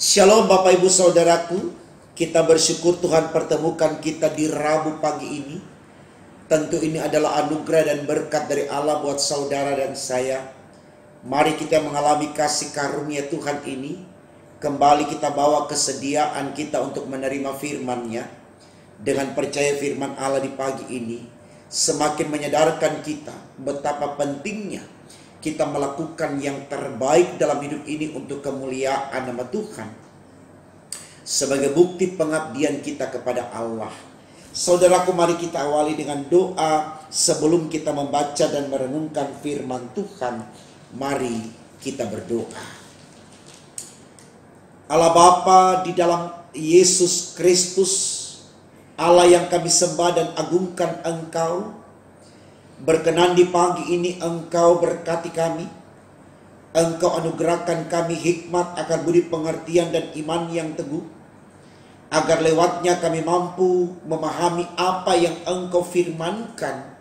Shalom Bapak Ibu Saudaraku, kita bersyukur Tuhan pertemukan kita di Rabu pagi ini. Tentu ini adalah anugerah dan berkat dari Allah buat saudara dan saya. Mari kita mengalami kasih karunia Tuhan ini. Kembali kita bawa kesediaan kita untuk menerima firman-Nya. Dengan percaya firman Allah di pagi ini, semakin menyadarkan kita betapa pentingnya kita melakukan yang terbaik dalam hidup ini untuk kemuliaan nama Tuhan. Sebagai bukti pengabdian kita kepada Allah. Saudaraku, mari kita awali dengan doa sebelum kita membaca dan merenungkan firman Tuhan. Mari kita berdoa. Allah Bapa di dalam Yesus Kristus, Allah yang kami sembah dan agungkan Engkau, berkenan di pagi ini Engkau berkati kami. Engkau anugerahkan kami hikmat akan budi pengertian dan iman yang teguh, agar lewatnya kami mampu memahami apa yang Engkau firmankan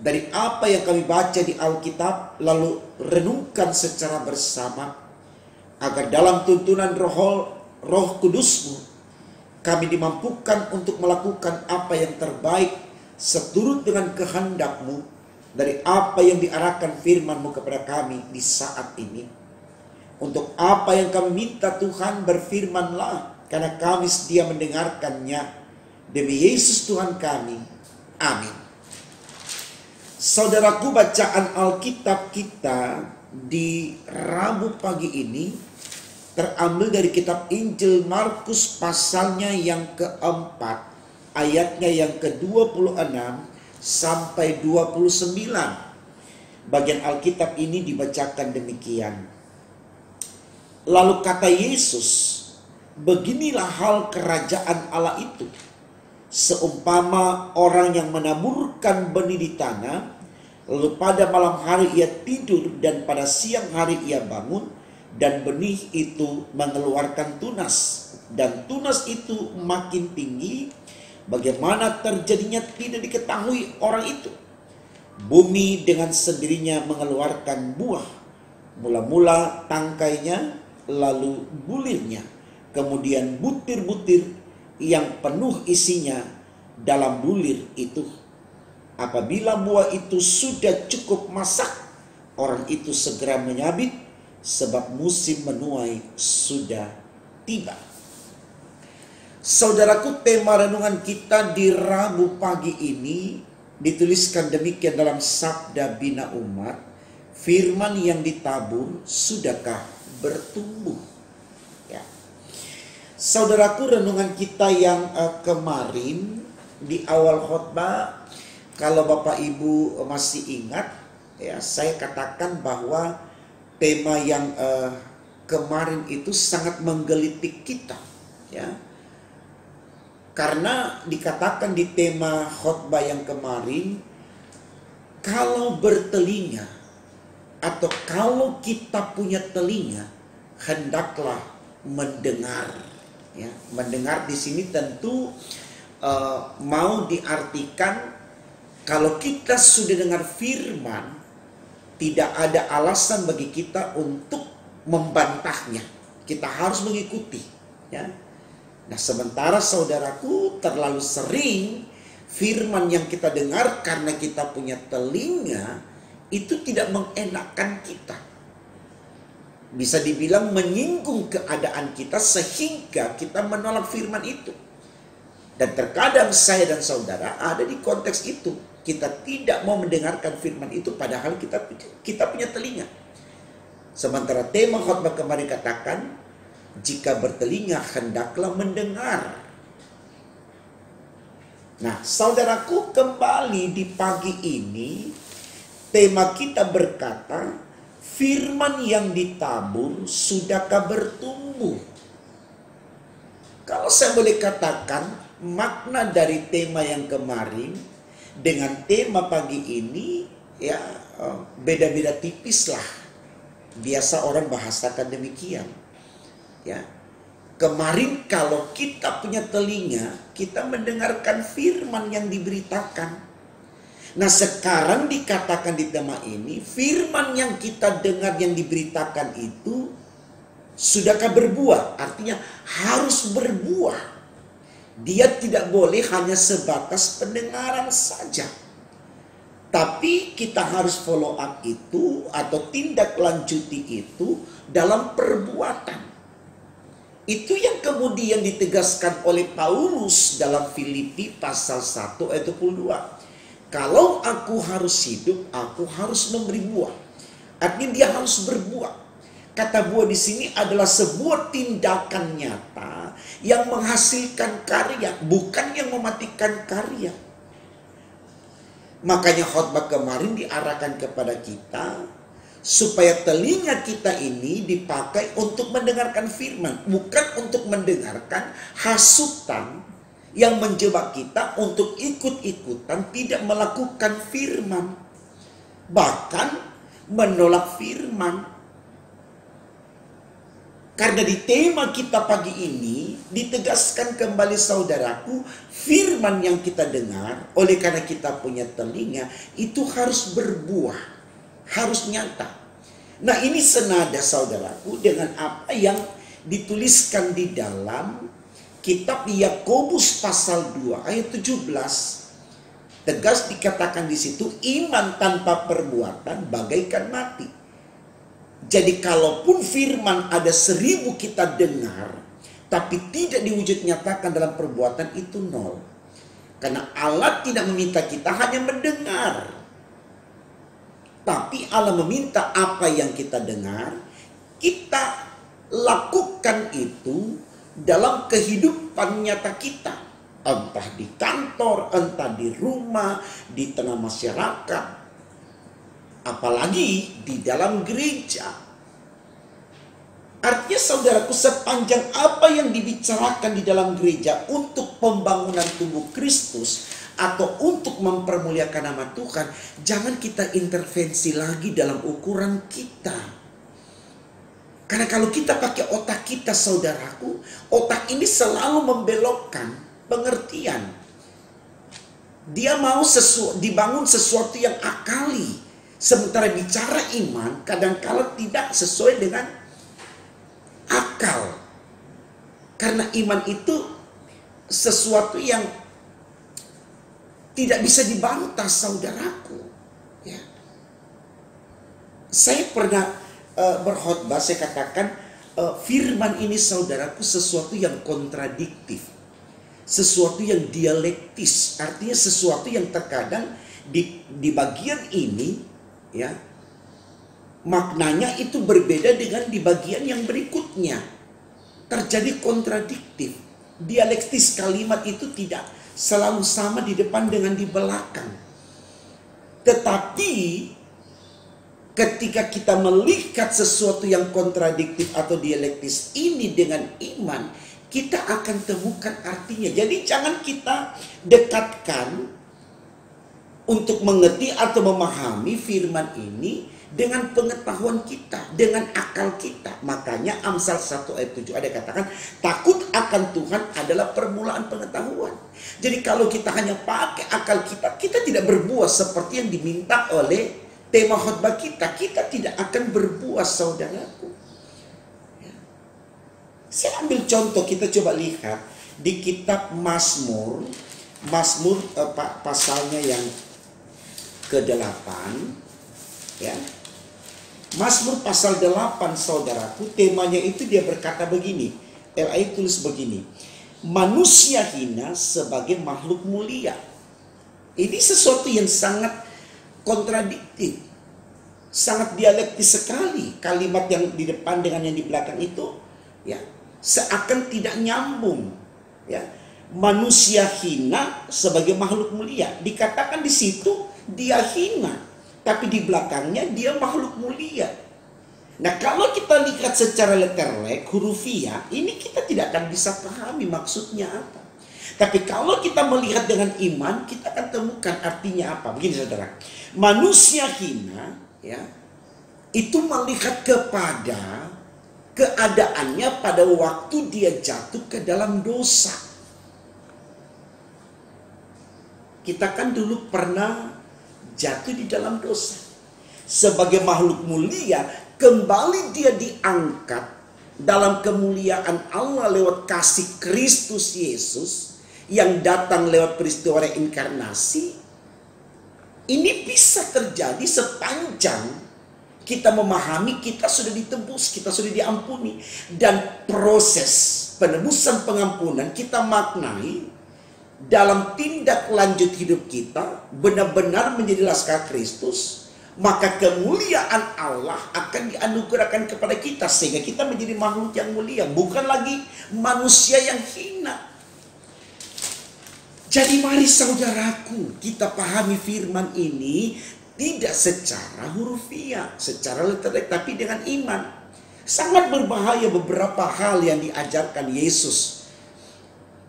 dari apa yang kami baca di Alkitab, lalu renungkan secara bersama, agar dalam tuntunan Roh Kudus-Mu kami dimampukan untuk melakukan apa yang terbaik seturut dengan kehendak-Mu dari apa yang diarahkan firman-Mu kepada kami di saat ini. Untuk apa yang kami minta Tuhan, berfirman-Lah, karena kami setia mendengarkannya. Demi Yesus Tuhan kami. Amin. Saudaraku, bacaan Alkitab kita di Rabu pagi ini terambil dari kitab Injil Markus pasalnya yang keempat, ayatnya yang ke-26 sampai 29. Bagian Alkitab ini dibacakan demikian. Lalu kata Yesus, beginilah hal kerajaan Allah itu. Seumpama orang yang menaburkan benih di tanah, lalu pada malam hari ia tidur dan pada siang hari ia bangun, dan benih itu mengeluarkan tunas, dan tunas itu makin tinggi. Bagaimana terjadinya tidak diketahui orang itu. Bumi dengan sendirinya mengeluarkan buah, mula-mula tangkainya, lalu bulirnya, kemudian butir-butir yang penuh isinya dalam bulir itu. Apabila buah itu sudah cukup masak, orang itu segera menyabit, sebab musim menuai sudah tiba. Saudaraku, tema renungan kita di Rabu pagi ini dituliskan demikian dalam Sabda Bina Umat. Firman yang ditabur sudahkah bertumbuh? Ya. Saudaraku, renungan kita yang kemarin di awal khotbah, kalau Bapak Ibu masih ingat, ya, saya katakan bahwa tema yang kemarin itu sangat menggelitik kita, ya. Karena dikatakan di tema khotbah yang kemarin, kalau bertelinga atau kalau kita punya telinga, hendaklah mendengar. Ya, mendengar di sini tentu mau diartikan kalau kita sudah dengar firman, tidak ada alasan bagi kita untuk membantahnya. Kita harus mengikuti, ya. Nah, sementara saudaraku, terlalu sering firman yang kita dengar karena kita punya telinga itu tidak mengenakkan kita. Bisa dibilang menyinggung keadaan kita sehingga kita menolak firman itu. Dan terkadang saya dan saudara ada di konteks itu. Kita tidak mau mendengarkan firman itu padahal kita punya telinga. Sementara tema khotbah kemarin katakan, jika bertelinga hendaklah mendengar. Nah, saudaraku, kembali di pagi ini tema kita berkata, firman yang ditabur sudahkah bertumbuh? Kalau saya boleh katakan, makna dari tema yang kemarin dengan tema pagi ini, ya, beda-beda tipis lah. Biasa orang bahasakan demikian. Ya, kemarin kalau kita punya telinga, kita mendengarkan firman yang diberitakan. Nah, sekarang dikatakan di tema ini, firman yang kita dengar yang diberitakan itu Sudahkah berbuah? Artinya harus berbuah. Dia tidak boleh hanya sebatas pendengaran saja. Tapi kita harus follow up itu atau tindak lanjuti itu dalam perbuatan. Itu yang kemudian ditegaskan oleh Paulus dalam Filipi pasal 1 ayat 22. Kalau aku harus hidup, aku harus memberi buah. Artinya dia harus berbuah. Kata buah di sini adalah sebuah tindakan nyata yang menghasilkan karya, bukan yang mematikan karya. Makanya khotbah kemarin diarahkan kepada kita supaya telinga kita ini dipakai untuk mendengarkan firman, bukan untuk mendengarkan hasutan yang menjebak kita untuk ikut-ikutan tidak melakukan firman, bahkan menolak firman. Karena di tema kita pagi ini ditegaskan kembali saudaraku, firman yang kita dengar oleh karena kita punya telinga itu harus berbuah, harus nyata. Nah, ini senada saudaraku dengan apa yang dituliskan di dalam kitab Yakobus pasal 2 ayat 17. Tegas dikatakan di situ, iman tanpa perbuatan bagaikan mati. Jadi kalaupun firman ada 1000 kita dengar, tapi tidak diwujud nyatakan dalam perbuatan, itu nol. Karena Allah tidak meminta kita hanya mendengar. Tapi Allah meminta apa yang kita dengar, kita lakukan itu dalam kehidupan nyata kita. Entah di kantor, entah di rumah, di tengah masyarakat. Apalagi di dalam gereja. Artinya saudaraku, sepanjang apa yang dibicarakan di dalam gereja untuk pembangunan tubuh Kristus atau untuk mempermuliakan nama Tuhan, jangan kita intervensi lagi dalam ukuran kita. Karena kalau kita pakai otak kita saudaraku, otak ini selalu membelokkan pengertian. Dia mau dibangun sesuatu yang akali. Sementara bicara iman kadang-kala tidak sesuai dengan akal. Karena iman itu sesuatu yang tidak bisa dibantah saudaraku. Ya. Saya pernah berkhotbah, saya katakan firman ini saudaraku sesuatu yang kontradiktif. Sesuatu yang dialektis. Artinya sesuatu yang terkadang di bagian ini, ya, maknanya itu berbeda dengan di bagian yang berikutnya. Terjadi kontradiktif. Dialektis kalimat itu tidak selalu sama di depan dengan di belakang. Tetapi ketika kita melihat sesuatu yang kontradiktif atau dialektis ini dengan iman, kita akan temukan artinya. Jadi jangan kita dekatkan untuk mengerti atau memahami firman ini dengan pengetahuan kita, dengan akal kita. Makanya Amsal 1 ayat 7 ada katakan, takut akan Tuhan adalah permulaan pengetahuan. Jadi kalau kita hanya pakai akal kita, kita tidak berbuah seperti yang diminta oleh tema khotbah kita. Kita tidak akan berbuah saudaraku. Ya. Saya ambil contoh, kita coba lihat di kitab Mazmur pasalnya yang ke-8, ya. Mazmur pasal 8 saudaraku, temanya itu dia berkata begini. LAI tulis begini, manusia hina sebagai makhluk mulia. Ini sesuatu yang sangat kontradiktif, sangat dialektis sekali. Kalimat yang di depan dengan yang di belakang itu, ya, seakan tidak nyambung, ya. Manusia hina sebagai makhluk mulia. Dikatakan di situ dia hina, tapi di belakangnya dia makhluk mulia. Nah, kalau kita lihat secara letterlek, hurufiah, ini kita tidak akan bisa pahami maksudnya apa. Tapi kalau kita melihat dengan iman, kita akan temukan artinya apa. Begini saudara, manusia hina, ya, itu melihat kepada keadaannya pada waktu dia jatuh ke dalam dosa. Kita kan dulu pernah jatuh di dalam dosa. Sebagai makhluk mulia, kembali dia diangkat dalam kemuliaan Allah lewat kasih Kristus Yesus yang datang lewat peristiwa reinkarnasi, ini bisa terjadi sepanjang kita memahami kita sudah ditebus, kita sudah diampuni. Dan proses penebusan pengampunan kita maknai dalam tindak lanjut hidup kita benar-benar menjadi laskar Kristus. Maka kemuliaan Allah akan dianugerahkan kepada kita sehingga kita menjadi makhluk yang mulia, bukan lagi manusia yang hina. Jadi mari saudaraku, kita pahami firman ini tidak secara hurufiah, secara literal, tapi dengan iman. Sangat berbahaya beberapa hal yang diajarkan Yesus,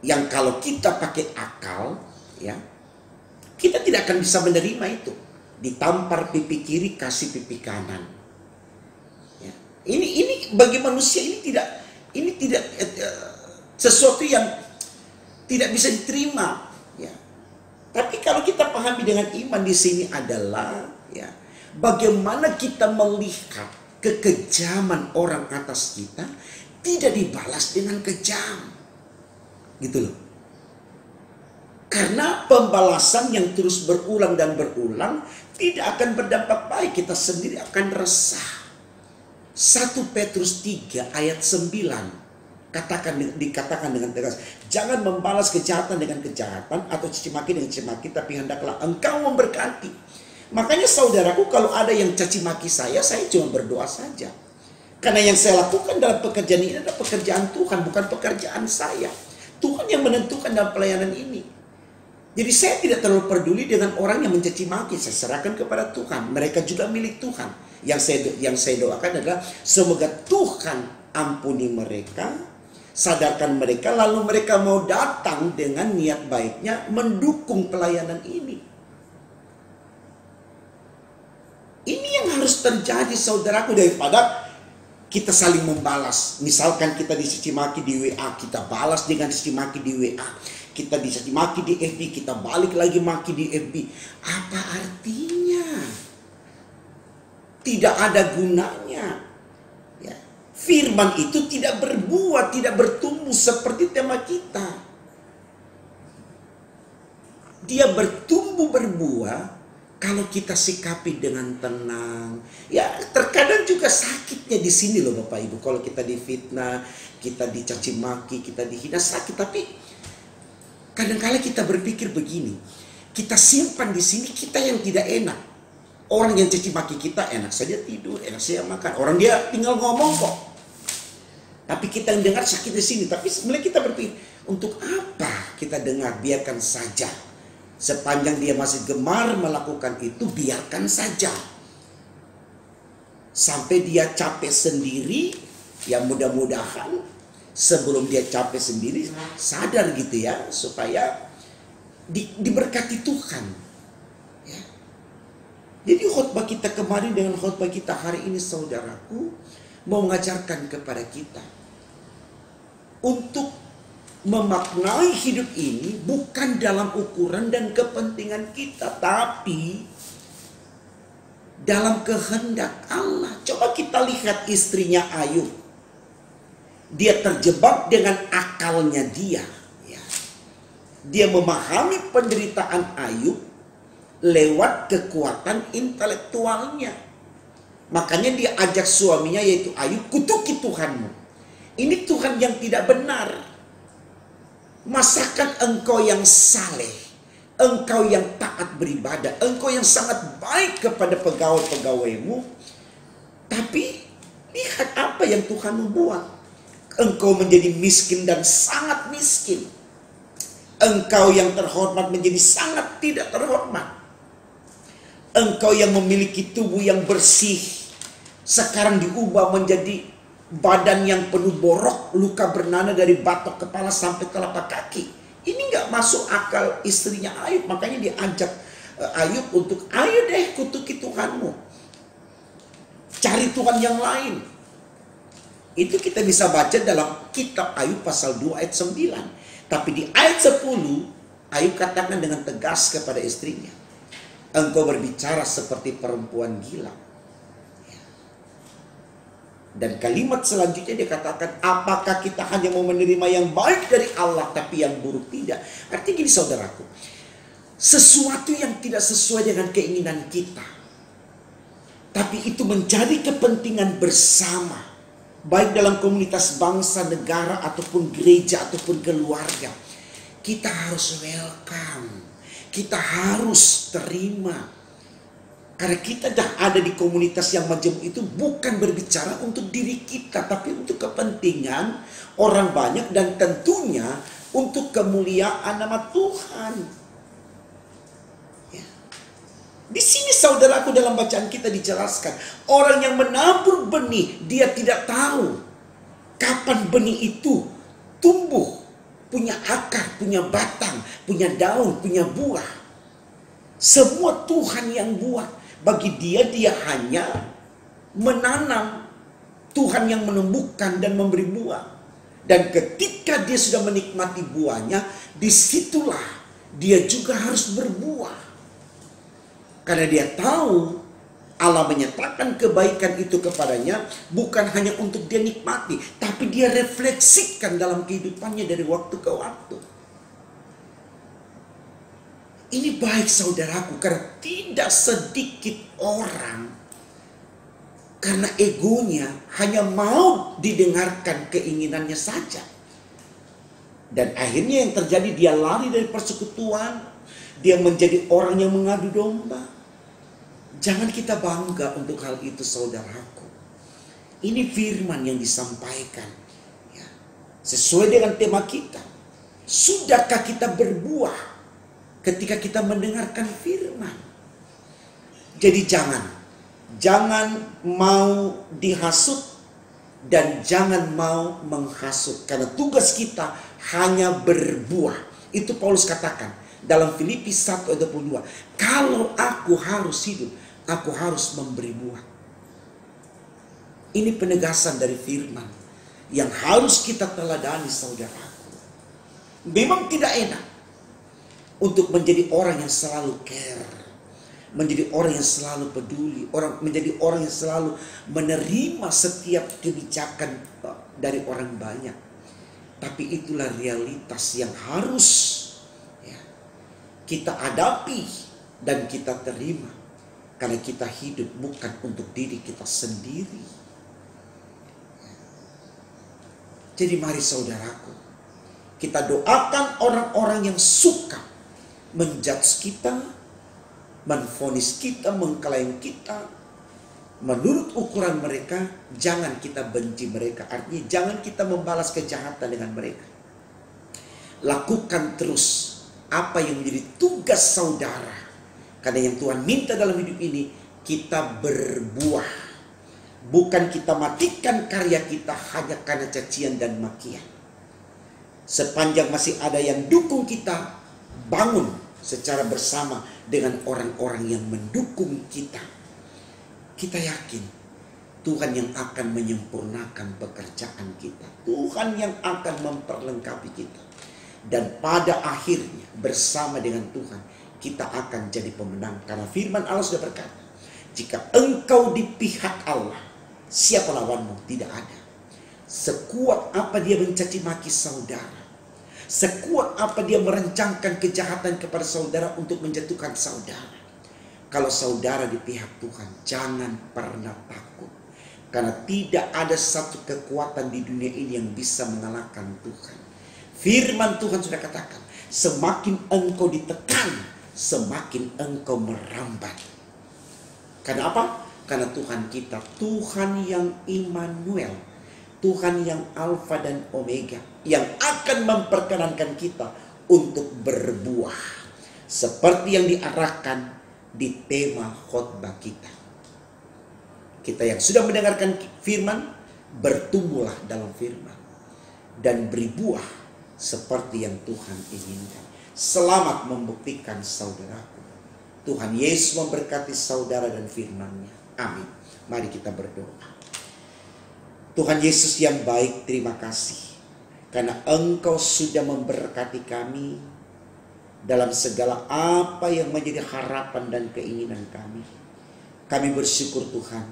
yang kalau kita pakai akal, ya, kita tidak akan bisa menerima itu. Ditampar pipi kiri, kasih pipi kanan. Ya. Ini bagi manusia ini tidak sesuatu yang tidak bisa diterima. Ya. Tapi kalau kita pahami dengan iman di sini adalah, ya, bagaimana kita melihat kekejaman orang atas kita tidak dibalas dengan kejam, gitu loh. Karena pembalasan yang terus berulang dan berulang tidak akan berdampak baik, kita sendiri akan resah. 1 Petrus 3 ayat 9 dikatakan dengan tegas, jangan membalas kejahatan dengan kejahatan atau caci maki dengan caci maki, tapi hendaklah engkau memberkati. Makanya saudaraku, kalau ada yang caci maki saya cuma berdoa saja. Karena yang saya lakukan dalam pekerjaan ini adalah pekerjaan Tuhan, bukan pekerjaan saya. Tuhan yang menentukan dalam pelayanan ini. Jadi saya tidak terlalu peduli dengan orang yang mencaci maki, saya serahkan kepada Tuhan. Mereka juga milik Tuhan. Yang saya doakan adalah semoga Tuhan ampuni mereka, sadarkan mereka, lalu mereka mau datang dengan niat baiknya mendukung pelayanan ini. Ini yang harus terjadi saudaraku, daripada kita saling membalas. Misalkan kita dicaci maki di WA, kita balas dengan caci maki di WA. Kita dicaci maki di FB, kita balik lagi maki di FB. Apa artinya? Tidak ada gunanya. Ya. Firman itu tidak berbuah, tidak bertumbuh seperti tema kita. Dia bertumbuh berbuah kalau kita sikapi dengan tenang. Ya, terkadang juga sakitnya di sini loh Bapak Ibu. Kalau kita difitnah, kita dicaci maki, kita dihina, sakit. Tapi kadang-kala kita berpikir begini, kita simpan di sini kita yang tidak enak. Orang yang caci maki kita enak saja tidur, enak saja makan. Orang dia tinggal ngomong kok. Tapi kita yang dengar sakit di sini. Tapi sebenarnya kita berpikir, untuk apa kita dengar? Biarkan saja. Sepanjang dia masih gemar melakukan itu, biarkan saja. Sampai dia capek sendiri, ya mudah-mudahan sebelum dia capek sendiri sadar gitu ya, supaya diberkati Tuhan. Ya. Jadi khotbah kita kemarin dengan khotbah kita hari ini saudaraku mau mengajarkan kepada kita untuk memaknai hidup ini bukan dalam ukuran dan kepentingan kita, tapi dalam kehendak Allah. Coba kita lihat istrinya Ayub. Dia terjebak dengan akalnya dia. Ya. Dia memahami penderitaan Ayub lewat kekuatan intelektualnya. Makanya dia ajak suaminya yaitu Ayub, kutuki Tuhanmu. Ini Tuhan yang tidak benar. Masakan engkau yang saleh, engkau yang taat beribadah, engkau yang sangat baik kepada pegawai-pegawaimu. Tapi lihat apa yang Tuhan buat. Engkau menjadi miskin dan sangat miskin. Engkau yang terhormat menjadi sangat tidak terhormat. Engkau yang memiliki tubuh yang bersih, sekarang diubah menjadi badan yang penuh borok, luka bernanah dari batok kepala sampai telapak kaki. Ini nggak masuk akal istrinya Ayub. Makanya dia ajak Ayub untuk, ayo deh kutuki Tuhanmu. Cari Tuhan yang lain. Itu kita bisa baca dalam kitab Ayub pasal 2 ayat 9. Tapi di ayat 10, Ayub katakan dengan tegas kepada istrinya, engkau berbicara seperti perempuan gila. Dan kalimat selanjutnya dia katakan, apakah kita hanya mau menerima yang baik dari Allah tapi yang buruk tidak? Artinya gini saudaraku, sesuatu yang tidak sesuai dengan keinginan kita, tapi itu menjadi kepentingan bersama, baik dalam komunitas bangsa, negara, ataupun gereja, ataupun keluarga, kita harus welcome, kita harus terima. Karena kita dah ada di komunitas yang majemuk itu bukan berbicara untuk diri kita, tapi untuk kepentingan orang banyak dan tentunya untuk kemuliaan nama Tuhan. Ya. Di sini saudaraku dalam bacaan kita dijelaskan, orang yang menabur benih dia tidak tahu kapan benih itu tumbuh, punya akar, punya batang, punya daun, punya buah. Semua Tuhan yang buat. Bagi dia, dia hanya menanam. Tuhan yang menumbuhkan dan memberi buah. Dan ketika dia sudah menikmati buahnya, disitulah dia juga harus berbuah. Karena dia tahu Allah menyatakan kebaikan itu kepadanya bukan hanya untuk dia nikmati, tapi dia refleksikan dalam kehidupannya dari waktu ke waktu. Ini baik saudaraku, karena tidak sedikit orang karena egonya hanya mau didengarkan keinginannya saja. Dan akhirnya yang terjadi, dia lari dari persekutuan, dia menjadi orang yang mengadu domba. Jangan kita bangga untuk hal itu saudaraku. Ini firman yang disampaikan ya, sesuai dengan tema kita. Sudahkah kita berbuah ketika kita mendengarkan firman? Jadi jangan mau dihasut dan jangan mau menghasut. Karena tugas kita hanya berbuah. Itu Paulus katakan dalam Filipi 1 ayat 22. Kalau aku harus hidup, aku harus memberi buah. Ini penegasan dari firman yang harus kita teladani saudaraku. Memang tidak enak untuk menjadi orang yang selalu care, menjadi orang yang selalu peduli, menjadi orang yang selalu menerima setiap kebijakan dari orang banyak. Tapi itulah realitas yang harus ya, kita hadapi dan kita terima. Karena kita hidup bukan untuk diri kita sendiri. Jadi mari saudaraku, kita doakan orang-orang yang suka menjudge kita, menvonis kita, mengklaim kita menurut ukuran mereka. Jangan kita benci mereka. Artinya jangan kita membalas kejahatan dengan mereka. Lakukan terus apa yang menjadi tugas saudara. Karena yang Tuhan minta dalam hidup ini, kita berbuah. Bukan kita matikan karya kita hanya karena cacian dan makian. Sepanjang masih ada yang dukung kita, bangun secara bersama dengan orang-orang yang mendukung kita. Kita yakin Tuhan yang akan menyempurnakan pekerjaan kita. Tuhan yang akan memperlengkapi kita. Dan pada akhirnya bersama dengan Tuhan kita akan jadi pemenang. Karena firman Allah sudah berkata, jika engkau di pihak Allah, siapa lawanmu? Tidak ada. Sekuat apa dia mencaci maki saudara, sekuat apa dia merancangkan kejahatan kepada saudara untuk menjatuhkan saudara, kalau saudara di pihak Tuhan, jangan pernah takut. Karena tidak ada satu kekuatan di dunia ini yang bisa mengalahkan Tuhan. Firman Tuhan sudah katakan, semakin engkau ditekan, semakin engkau merambat. Karena apa? Karena Tuhan kita, Tuhan yang Immanuel, Tuhan yang Alfa dan Omega, yang akan memperkenankan kita untuk berbuah. Seperti yang diarahkan di tema khotbah kita. Kita yang sudah mendengarkan firman, bertumbuhlah dalam firman. Dan beri buah seperti yang Tuhan inginkan. Selamat membuktikan saudaraku. Tuhan Yesus memberkati saudara dan firman-Nya. Amin. Mari kita berdoa. Tuhan Yesus yang baik, terima kasih. Karena Engkau sudah memberkati kami dalam segala apa yang menjadi harapan dan keinginan kami. Kami bersyukur Tuhan,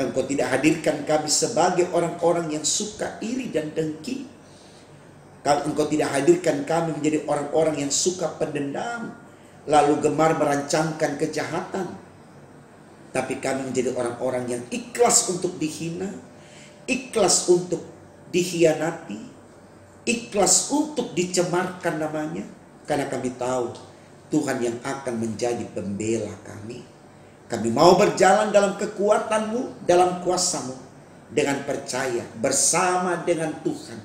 Engkau tidak hadirkan kami sebagai orang-orang yang suka iri dan dengki. Kalau Engkau tidak hadirkan kami menjadi orang-orang yang suka pendendam, lalu gemar merancangkan kejahatan. Tapi kami menjadi orang-orang yang ikhlas untuk dihina, ikhlas untuk dikhianati, ikhlas untuk dicemarkan namanya. Karena kami tahu Tuhan yang akan menjadi pembela kami. Kami mau berjalan dalam kekuatan-Mu, dalam kuasa-Mu, dengan percaya bersama dengan Tuhan.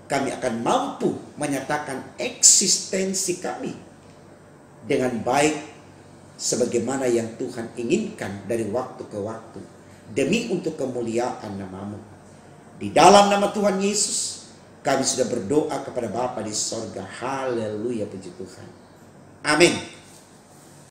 Kami akan mampu menyatakan eksistensi kami dengan baik, sebagaimana yang Tuhan inginkan dari waktu ke waktu, demi untuk kemuliaan nama-Mu. Di dalam nama Tuhan Yesus, kami sudah berdoa kepada Bapa di sorga. Haleluya, puji Tuhan. Amin.